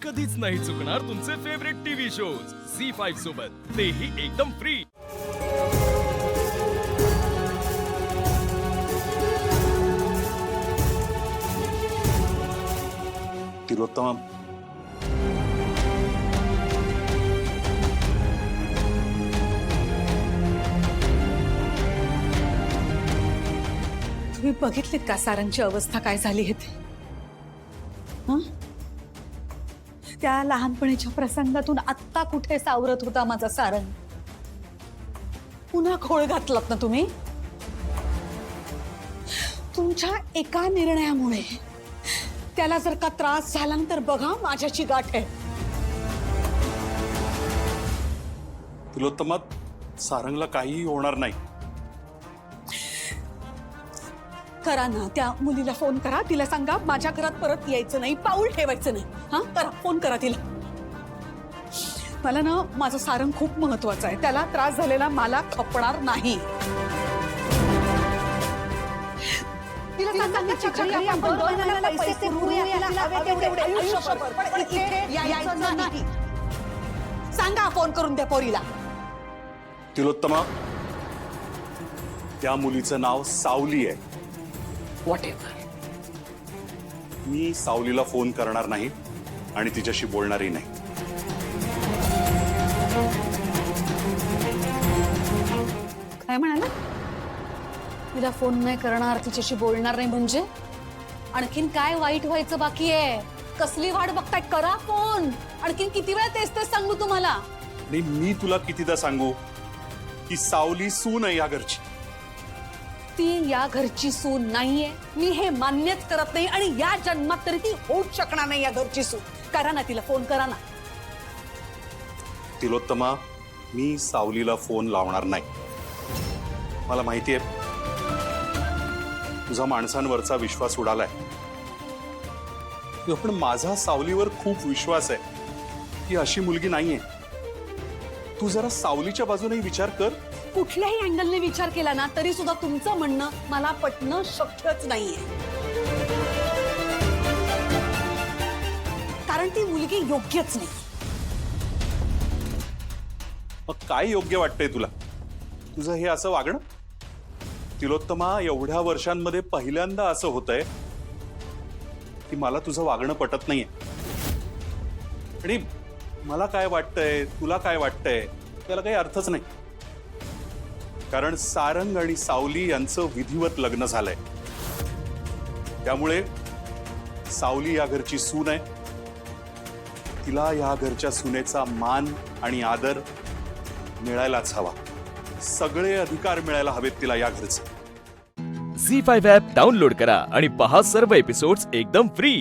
कधीच नाही चुकणार तुमचे फेवरेट टीव्ही शोज झी5 सोबत, तेही एकदम फ्री। तिलोत्तम, तुम्ही बघितलीत का सारंगची अवस्था काय झाली आहे ते? हं? त्या लहानपणीच्या प्रसंगातून आत्ता कुठे सावरत होता माझा सारंग? पुन्हा खोळ घातलात ना तुम्ही? तुमच्या एका निर्णयामुळे त्याला जर का त्रास झाला तर बघा माझ्याची गाठ आहे। तिलोत्तमात सारंगला काहीही होणार नाही। करा ना, त्या मुलीला फोन करा, तिला सांगा माझ्या घरात परत यायचं नाही, पाऊल ठेवायचं नाही। हा करा, फोन करा तिला। मला ना माझं सारंग खूप महत्वाचं आहे, त्याला त्रास झालेला मला खपणार नाही। तिला सांगा घरी आपण दर महिन्याला पैसे पुरवूया, तिला हवे तेवढे आयुष्यभर, पण इथे यायचं नाही। सांगा फोन करून त्या पोरीला। तिलोत्तमा, त्या मुलीचं नाव सावली आहे। व्हॉटएव्हर, मी सावलीला फोन करणार नाही आणि तिच्याशी बोलणारही नाही। काय म्हणाला? तिला फोन नाही करणार, तिच्याशी बोलणार नाही म्हणजे? आणखीन काय वाईट व्हायचं बाकी आहे? कसली वाट बघताय? करा फोन। आणखीन किती वेळा तेच तेच सांगू तुम्हाला? आणि मी तुला कितीदा सांगू की सावली सून आहे या घरची। ती या घरची सून नाहीये, मी हे मान्यच करत नाही आणि या जन्मात तरी ती होऊच शकणार नाही या घरची सून। करा ना तिला फोन, करा ना। तिलोत्तमा, मी सावलीला फोन लावणार नाही। मला माहितीये तुझा माणसांवरचा विश्वास उडालाय, पण माझा सावलीवर खूप विश्वास आहे। ती अशी मुलगी नाहीये। तू जरा सावलीच्या बाजूने विचार कर। कुठल्याही अँगलने विचार केला ना तरी सुद्धा तुमचं म्हणणं मला पटणं शक्यच नाहीये, कारण ती मुलगी योग्यच नाही। मग काय योग्य वाटतंय तुला तुझं हे असं वागणं? तिलोत्तमा, एवढ्या वर्षांमध्ये पहिल्यांदा असं होतंय की मला तुझं वागणं पटत नाहीये। आणि मला काय वाटतंय, तुला काय वाटतंय त्याला काही अर्थच नाही, कारण सारंग आणि सावली यांचं विधिवत लग्न झालंय। त्यामुळे सावली या घरची सून आहे, तिला या घरच्या सुनेचा मान आणि आदर मिळायलाच हवा। सगळे अधिकार मिळायला हवेत तिला या घरचे। झी5 ॲप डाउनलोड करा आणि पहा सर्व एपिसोड्स एकदम फ्री।